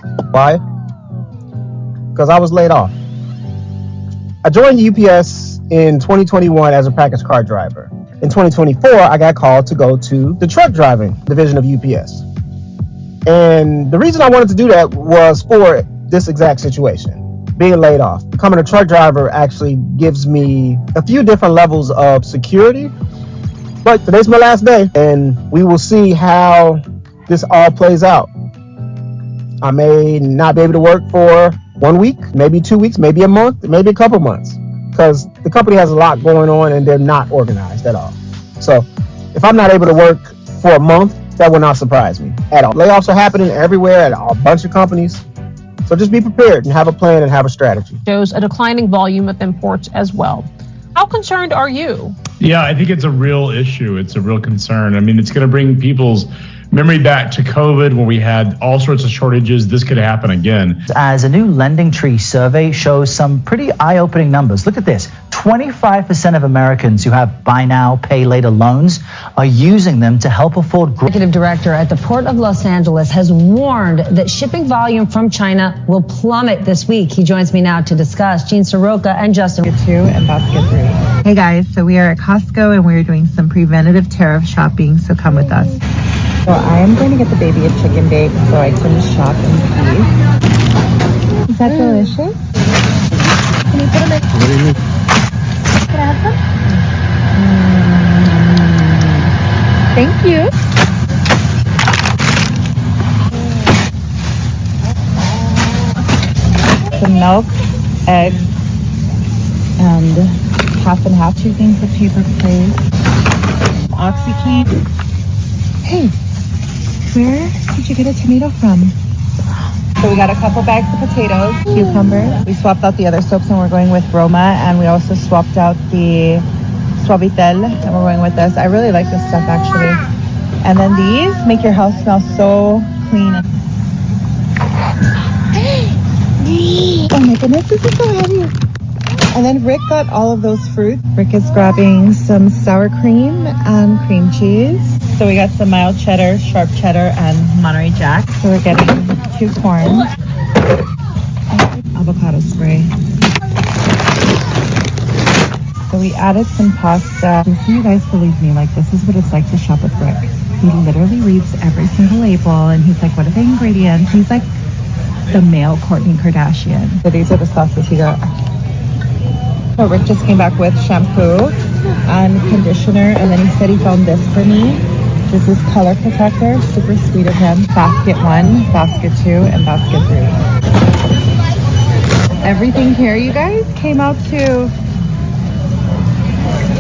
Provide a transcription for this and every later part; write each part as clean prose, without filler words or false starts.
UPS. Why? Because I was laid off. I joined UPS in 2021 as a package car driver. In 2024, I got called to go to the truck driving division of UPS. And the reason I wanted to do that was for this exact situation, being laid off. Becoming a truck driver actually gives me a few different levels of security. But today's my last day, and we will see how this all plays out. I may not be able to work for 1 week, maybe 2 weeks, maybe a month, maybe a couple months, because the company has a lot going on and they're not organized at all. So if I'm not able to work for a month, that will not surprise me at all. Layoffs are happening everywhere at a bunch of companies. So just be prepared and have a plan and have a strategy. Shows a declining volume of imports as well. How concerned are you? Yeah, I think it's a real issue. It's a real concern. I mean, it's going to bring people's memory back to COVID when we had all sorts of shortages. This could happen again. As a new Lending Tree survey shows some pretty eye-opening numbers. Look at this. 25% of Americans who have buy now, pay later loans are using them to help afford. Executive director at the Port of Los Angeles has warned that shipping volume from China will plummet this week. He joins me now to discuss. Gene Soroka and Justin. Basket 2 and Basket 3. Hey guys, so we are at Costco and we're doing some preventative tariff shopping, so come with us. So I am going to get the baby a chicken bake so I can shop and see. Is that delicious? Can you put them in? What do you mean? Can I have some? Thank you. Some milk, eggs, and half and half. Choosing for paper plates. OxyClean. Hey. Where did you get a tomato from? So we got a couple bags of potatoes, cucumber. We swapped out the other soaps and we're going with Roma, and we also swapped out the Suavitel and we're going with this. I really like this stuff actually. And then these make your house smell so clean. Oh my goodness, this is so heavy. And then Rick got all of those fruits. Rick is grabbing some sour cream and cream cheese. So we got some mild cheddar, sharp cheddar, and Monterey Jack. So we're getting 2 corns. Avocado spray. So we added some pasta. If you guys believe me, like this is what it's like to shop with Rick. He literally reads every single label and he's like, what are the ingredients? He's like the male Kourtney Kardashian. So these are the sauces he got. So Rick just came back with shampoo and conditioner, and then he said he found this for me. This is color protector, super sweet of him. Basket 1, basket 2, and basket 3. Everything here, you guys, came out to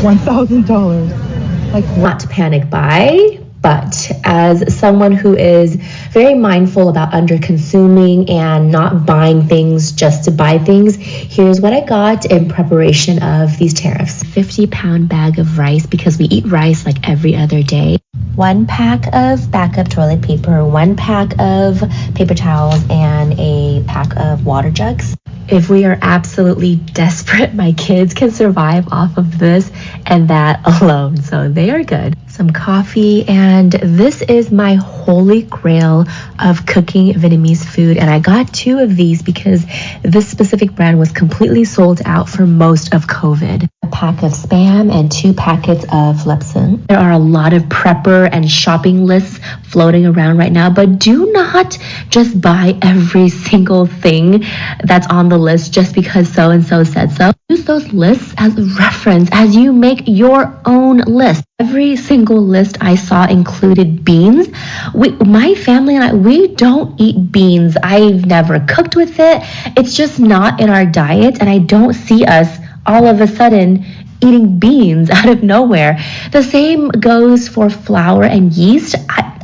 $1,000. Like what? Not to panic buy, but as someone who is very mindful about under consuming and not buying things just to buy things, here's what I got in preparation of these tariffs. 50-pound bag of rice, because we eat rice like every other day. 1 pack of backup toilet paper, 1 pack of paper towels, and a pack of water jugs. If we are absolutely desperate, my kids can survive off of this and that alone, so they are good. Some coffee, and this is my holy grail of cooking Vietnamese food, and I got 2 of these because this specific brand was completely sold out for most of COVID. A pack of Spam and 2 packets of Lepson. There are a lot of prepper and shopping lists floating around right now, but do not just buy every single thing that's on the list just because so-and-so said so. Use those lists as a reference as you make your own list. Every single list I saw included beans. My family and I, we don't eat beans. I've never cooked with it. It's just not in our diet, and I don't see us all of a sudden eating beans out of nowhere. The same goes for flour and yeast.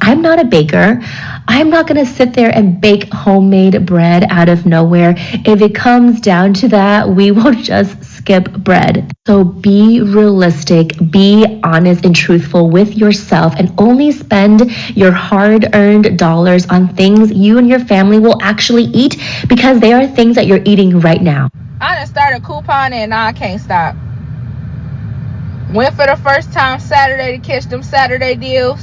I'm not a baker. I'm not going to sit there and bake homemade bread out of nowhere. If it comes down to that, we will just skip bread. So be realistic, be honest and truthful with yourself, and only spend your hard-earned dollars on things you and your family will actually eat, because they are things that you're eating right now. I done started couponing and now I can't stop. Went for the first time Saturday to catch them Saturday deals.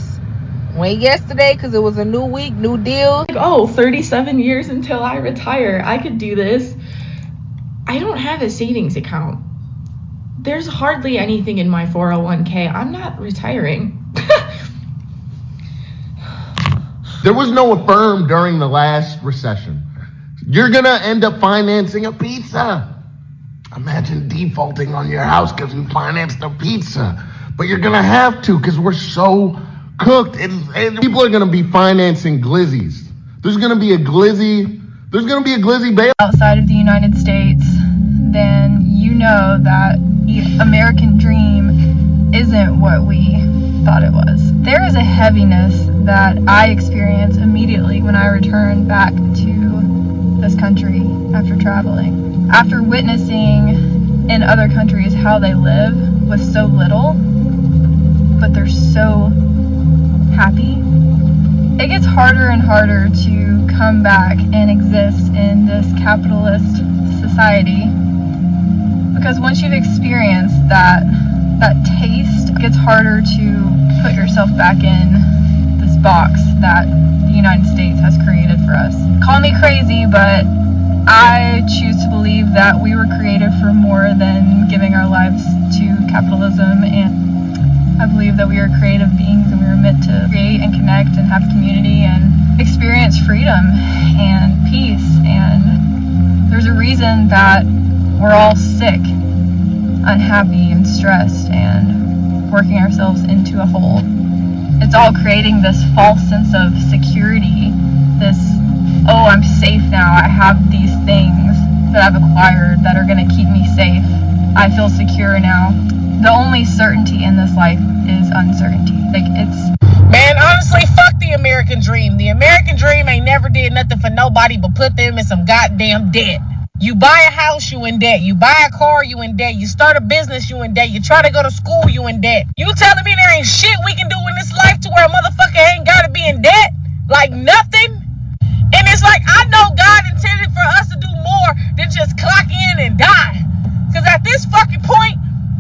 Went yesterday because it was a new week, new deal. 37 years until I retire. I could do this. I don't have a savings account. There's hardly anything in my 401k. I'm not retiring. There was no Affirm during the last recession. You're going to end up financing a pizza. Imagine defaulting on your house because you financed a pizza. But you're going to have to because we're so cooked. And people are going to be financing glizzies. There's going to be a glizzy bail. Outside of the United States, then you know that the American dream isn't what we thought it was. There is a heaviness that I experience immediately when I return back to this country after traveling. After witnessing in other countries how they live with so little, but they're so happy, it gets harder and harder to come back and exist in this capitalist society, because once you've experienced that taste, it gets harder to put yourself back in this box that the United States has created for us. Call me crazy, but I choose to believe that we were created for more than giving our lives to capitalism, and I believe that we are creative beings and we were meant to create and connect and have community and experience freedom and peace. And there's a reason that we're all sick, unhappy, and stressed, and working ourselves into a hole. It's all creating this false sense of security, this, oh, I'm safe now, I have these things that I've acquired that are going to keep me safe. I feel secure now. The only certainty in this life is uncertainty. Man, honestly, fuck the American dream. The American dream ain't never did nothing for nobody but put them in some goddamn debt. You buy a house, you in debt. You buy a car, you in debt. You start a business, you in debt. You try to go to school, you in debt. You telling me there ain't shit we can do in this life to where a motherfucker ain't gotta be in debt? Like nothing? And it's like, I know God intended for us to do more than just clock in and die. Because at this fucking point,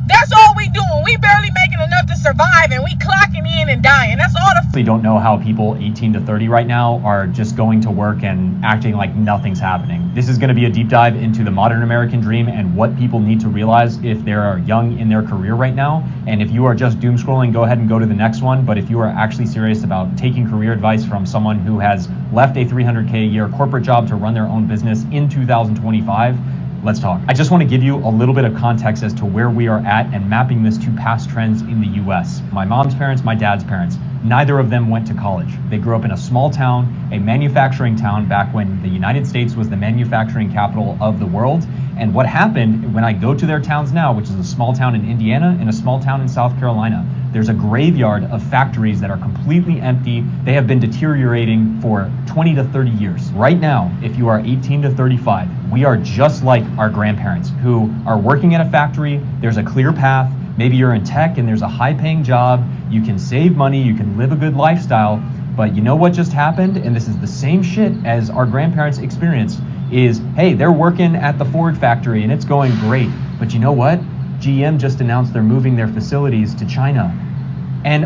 that's all we doing. We barely making enough to survive, and we clocking in and dying. That's all the. We don't know how people 18 to 30 right now are just going to work and acting like nothing's happening. This is going to be a deep dive into the modern American dream and what people need to realize if they are young in their career right now. And if you are just doom scrolling, go ahead and go to the next one. But if you are actually serious about taking career advice from someone who has left a $300K a year corporate job to run their own business in 2025, let's talk. I just want to give you a little bit of context as to where we are at and mapping this to past trends in the US. My mom's parents, my dad's parents, neither of them went to college. They grew up in a small town, a manufacturing town back when the United States was the manufacturing capital of the world. And what happened when I go to their towns now, which is a small town in Indiana and a small town in South Carolina, there's a graveyard of factories that are completely empty. They have been deteriorating for 20 to 30 years. Right now, if you are 18 to 35, we are just like our grandparents who are working at a factory. There's a clear path. Maybe you're in tech and there's a high-paying job. You can save money. You can live a good lifestyle. But you know what just happened? And this is the same shit as our grandparents experienced is, hey, they're working at the Ford factory and it's going great. But you know what? GM just announced they're moving their facilities to China. And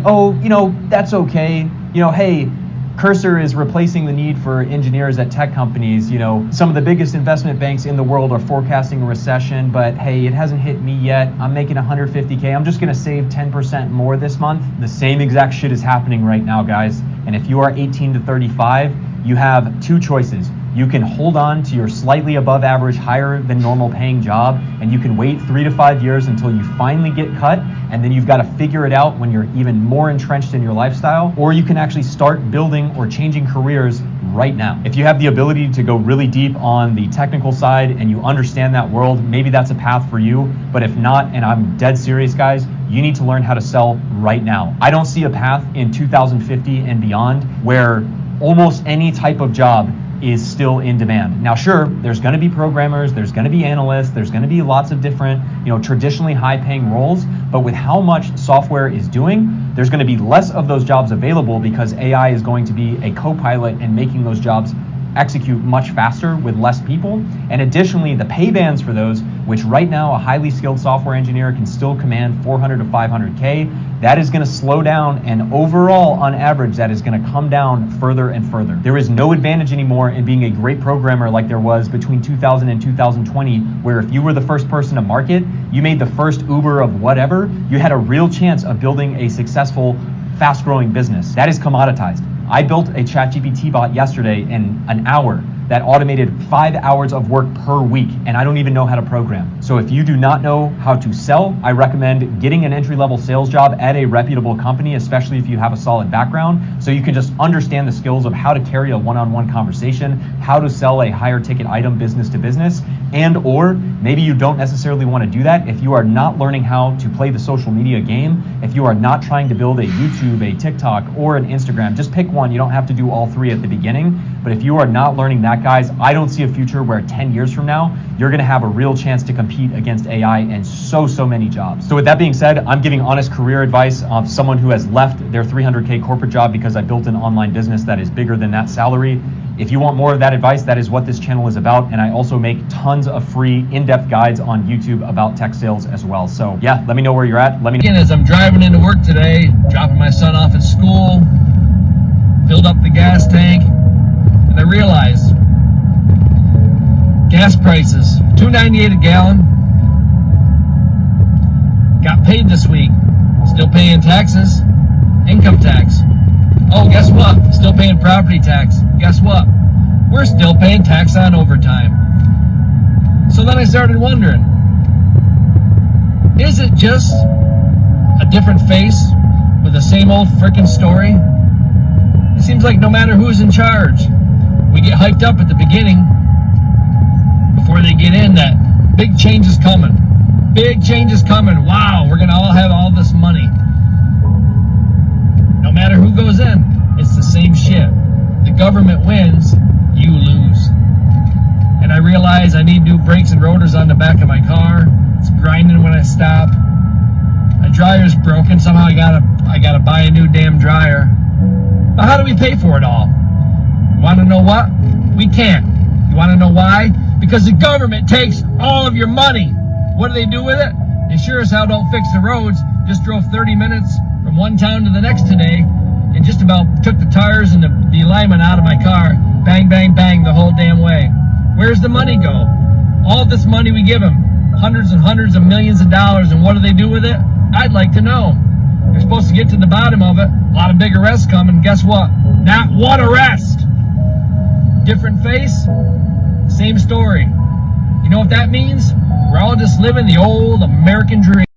that's okay. Hey, Cursor is replacing the need for engineers at tech companies. Some of the biggest investment banks in the world are forecasting a recession, but hey, it hasn't hit me yet. I'm making $150K. I'm just gonna save 10% more this month. The same exact shit is happening right now, guys. And if you are 18 to 35, you have two choices. You can hold on to your slightly above average, higher than normal paying job, and you can wait 3 to 5 years until you finally get cut, and then you've got to figure it out when you're even more entrenched in your lifestyle, or you can actually start building or changing careers right now. If you have the ability to go really deep on the technical side and you understand that world, maybe that's a path for you. But if not, and I'm dead serious, guys, you need to learn how to sell right now. I don't see a path in 2050 and beyond where almost any type of job is still in demand. Now, sure, there's going to be programmers, there's going to be analysts, there's going to be lots of different, traditionally high-paying roles, but with how much software is doing, there's going to be less of those jobs available because AI is going to be a co-pilot and making those jobs execute much faster with less people. And additionally, the pay bands for those, which right now a highly skilled software engineer can still command 400 to 500K, that is going to slow down, and overall, on average, that is going to come down further and further. There is no advantage anymore in being a great programmer like there was between 2000 and 2020, where if you were the first person to market, you made the first Uber of whatever, you had a real chance of building a successful, fast-growing business. That is commoditized. I built a ChatGPT bot yesterday in an hour that automated 5 hours of work per week, and I don't even know how to program. So if you do not know how to sell, I recommend getting an entry-level sales job at a reputable company, especially if you have a solid background, so you can just understand the skills of how to carry a one-on-one conversation, how to sell a higher ticket item business to business, and or maybe you don't necessarily want to do that if you are not learning how to play the social media game, if you are not trying to build a YouTube, a TikTok, or an Instagram. Just pick one. You don't have to do all three at the beginning, but if you are not learning that, guys, I don't see a future where 10 years from now, you're going to have a real chance to compete against AI and so many jobs. So with that being said, I'm giving honest career advice of someone who has left their 300K corporate job because I built an online business that is bigger than that salary. If you want more of that advice, that is what this channel is about. And I also make tons of free in-depth guides on YouTube about tech sales as well. So yeah, let me know where you're at. Let me know. As I'm driving into work today, dropping my son off at school, filled up the gas tank, and I realized gas prices, $2.98 a gallon. Got paid this week. Still paying taxes, income tax. Oh, guess what? Still paying property tax. Guess what? We're still paying tax on overtime. So then I started wondering, is it just a different face with the same old frickin' story? It seems like no matter who's in charge, we get hyped up at the beginning before they get in that big change is coming. Big change is coming. Wow, we're going to all have all this money. No matter who goes in, it's the same shit. The government wins, you lose. And I realize I need new brakes and rotors on the back of my car. It's grinding when I stop. My dryer's broken. Somehow I gotta buy a new damn dryer. But how do we pay for it all? You want to know what? We can't. You want to know why? Because the government takes all of your money. What do they do with it? They sure as hell don't fix the roads. Just drove 30 minutes from one town to the next today and just about took the tires and the alignment out of my car. Bang, bang, bang the whole damn way. Where's the money go? All this money we give them, hundreds and hundreds of millions of dollars, and what do they do with it? I'd like to know. They're supposed to get to the bottom of it. A lot of big arrests coming. Guess what? Not one arrest. Different face, same story. You know what that means? We're all just living the old American dream.